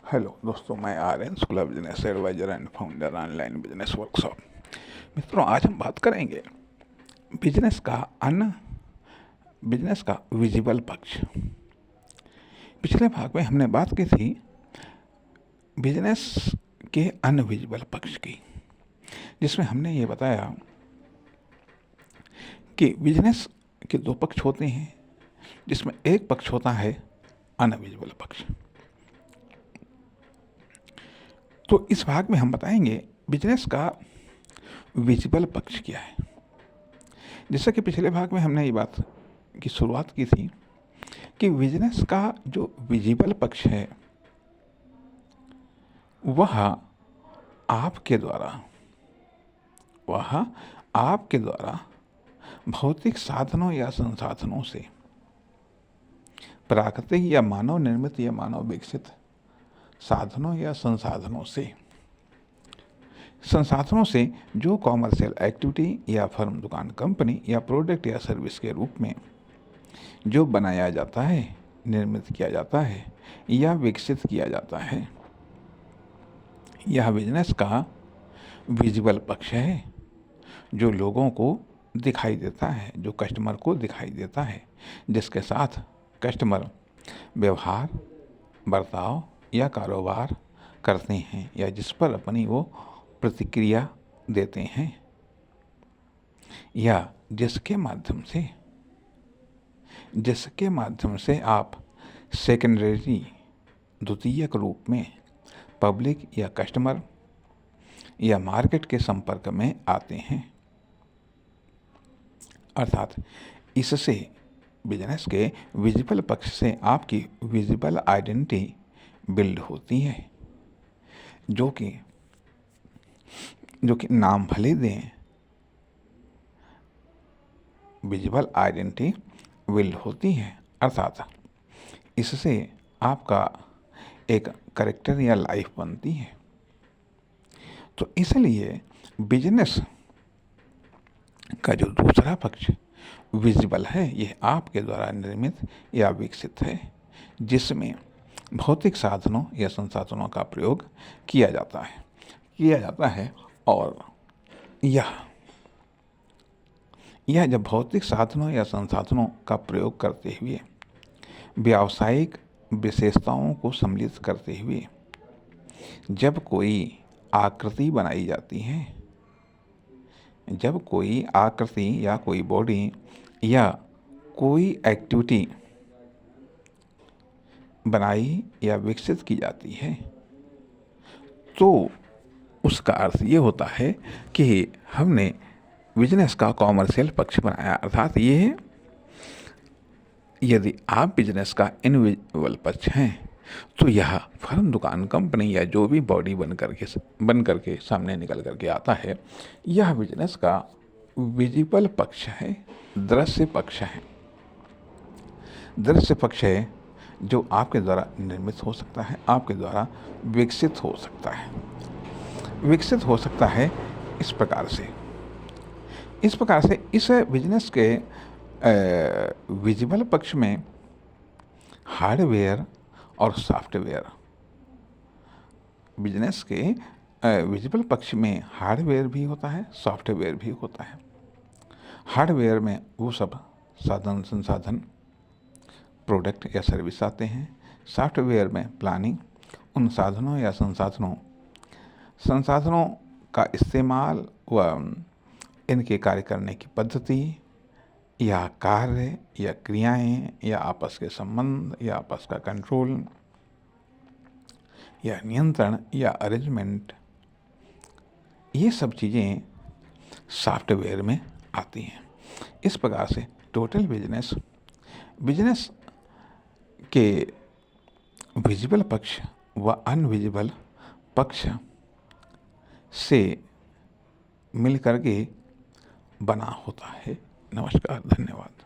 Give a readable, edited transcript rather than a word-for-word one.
Hello दोस्तों, मैं Aryan Shukla, business advisor and founder online business workshop. मित्रों, आज हम बात करेंगे बिजनेस का विजिबल पक्ष। पिछले भाग में हमने बात की थी बिजनेस के अनविजिबल पक्ष की, जिसमें हमने ये बताया कि बिजनेस के दो पक्ष होते हैं, जिसमें एक पक्ष होता है अनविजिबल पक्ष। तो इस भाग में हम बताएंगे बिजनेस का विजिबल पक्ष क्या है। जैसा कि पिछले भाग में हमने ये बात की शुरुआत की थी कि बिजनेस का जो विजिबल पक्ष है वह आपके द्वारा भौतिक साधनों या संसाधनों से, प्राकृतिक या मानव निर्मित या मानव विकसित साधनों या संसाधनों से जो कॉमर्शियल एक्टिविटी या फर्म, दुकान, कंपनी या प्रोडक्ट या सर्विस के रूप में जो बनाया जाता है, निर्मित किया जाता है या विकसित किया जाता है, यह बिजनेस का विजिबल पक्ष है, जो लोगों को दिखाई देता है, जो कस्टमर को दिखाई देता है, जिसके साथ कस्टमर व्यवहार, बर्ताव या कारोबार करते हैं या जिस पर अपनी वो प्रतिक्रिया देते हैं, या जिसके माध्यम से आप सेकेंडरी, द्वितीयक रूप में पब्लिक या कस्टमर या मार्केट के संपर्क में आते हैं। अर्थात इससे बिजनेस के विजिबल पक्ष से आपकी विजिबल आइडेंटिटी बिल्ड होती है, जो कि नाम भले दें, विजिबल आइडेंटिटी बिल्ड होती है। अर्थात इससे आपका एक कैरेक्टर या लाइफ बनती है। तो इसलिए बिजनेस का जो दूसरा पक्ष विजिबल है, यह आपके द्वारा निर्मित या विकसित है, जिसमें भौतिक साधनों या संसाधनों का प्रयोग किया जाता है और यह जब भौतिक साधनों या संसाधनों का प्रयोग करते हुए व्यावसायिक विशेषताओं को सम्मिलित करते हुए जब कोई आकृति बनाई जाती है, जब कोई आकृति या कोई बॉडी या कोई एक्टिविटी बनाई या विकसित की जाती है, तो उसका अर्थ ये होता है कि हमने बिजनेस का कॉमर्शियल पक्ष बनाया। अर्थात ये, यदि आप बिजनेस का इनविजिबल पक्ष हैं, तो यह फर्म, दुकान, कंपनी या जो भी बॉडी बन करके सामने निकल करके आता है, यह बिजनेस का विजिबल पक्ष है, दृश्य पक्ष है, जो आपके द्वारा निर्मित हो सकता है, आपके द्वारा विकसित हो सकता है। इस प्रकार से इस बिजनेस के विजिबल पक्ष में हार्डवेयर और सॉफ्टवेयर, बिजनेस के विजिबल पक्ष में हार्डवेयर भी होता है, सॉफ्टवेयर भी होता है। हार्डवेयर में वो सब संसाधन, प्रोडक्ट या सर्विस आते हैं। सॉफ्टवेयर में प्लानिंग, उन साधनों या संसाधनों का इस्तेमाल व इनके कार्य करने की पद्धति या कार्य या क्रियाएं या आपस के संबंध या आपस का कंट्रोल या नियंत्रण या अरेंजमेंट, ये सब चीज़ें सॉफ्टवेयर में आती हैं। इस प्रकार से टोटल बिजनेस के विजिबल पक्ष व अनविजिबल पक्ष से मिलकर के बना होता है। नमस्कार, धन्यवाद।